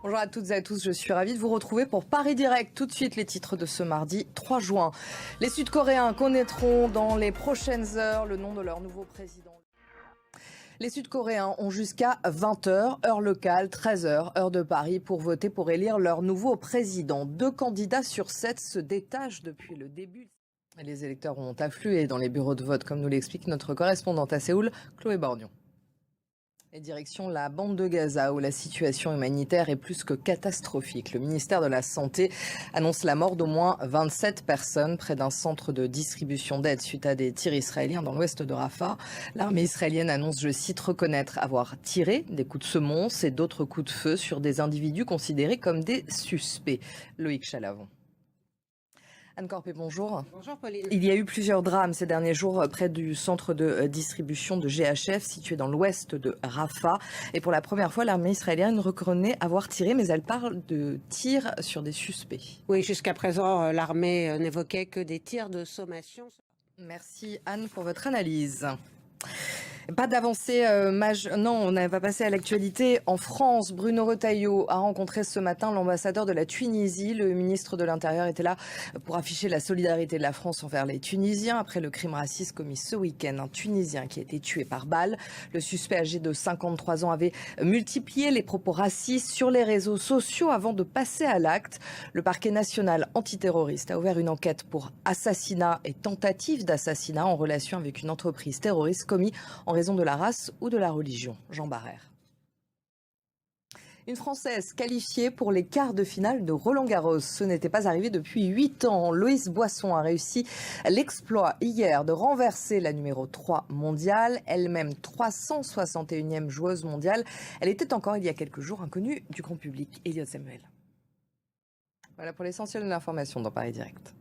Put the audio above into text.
Bonjour à toutes et à tous, je suis ravie de vous retrouver pour Paris Direct. Tout de suite les titres de ce mardi 3 juin. Les Sud-Coréens connaîtront dans les prochaines heures le nom de leur nouveau président. Les Sud-Coréens ont jusqu'à 20h, heure locale, 13h, heure de Paris, pour voter pour élire leur nouveau président. 2 candidats sur 7 se détachent depuis le début. Les électeurs ont afflué dans les bureaux de vote, comme nous l'explique notre correspondante à Séoul, Chloé Borgnon. Et direction la bande de Gaza, où la situation humanitaire est plus que catastrophique. Le ministère de la Santé annonce la mort d'au moins 27 personnes près d'un centre de distribution d'aide suite à des tirs israéliens dans l'ouest de Rafah. L'armée israélienne annonce, je cite, reconnaître avoir tiré des coups de semonce et d'autres coups de feu sur des individus considérés comme des suspects. Loïc Chalavon. Anne Corpé, bonjour. Bonjour Pauline. Il y a eu plusieurs drames ces derniers jours près du centre de distribution de GHF situé dans l'ouest de Rafah. Et pour la première fois, l'armée israélienne reconnaît avoir tiré, mais elle parle de tirs sur des suspects. Oui, jusqu'à présent, l'armée n'évoquait que des tirs de sommation. Merci Anne pour votre analyse. Pas d'avancée majeure. Non, on va passer à l'actualité. En France, Bruno Retailleau a rencontré ce matin l'ambassadeur de la Tunisie. Le ministre de l'Intérieur était là pour afficher la solidarité de la France envers les Tunisiens après le crime raciste commis ce week-end. Un Tunisien qui a été tué par balle. Le suspect âgé de 53 ans avait multiplié les propos racistes sur les réseaux sociaux avant de passer à l'acte. Le parquet national antiterroriste a ouvert une enquête pour assassinat et tentative d'assassinat en relation avec une entreprise terroriste commis en raison de la race ou de la religion. Jean Barrère. Une Française qualifiée pour les quarts de finale de Roland-Garros. Ce n'était pas arrivé depuis 8 ans. Loïs Boisson a réussi l'exploit hier de renverser la numéro 3 mondiale, elle-même 361e joueuse mondiale. Elle était encore il y a quelques jours inconnue du grand public. Elliot Samuel. Voilà pour l'essentiel de l'information dans Paris Direct.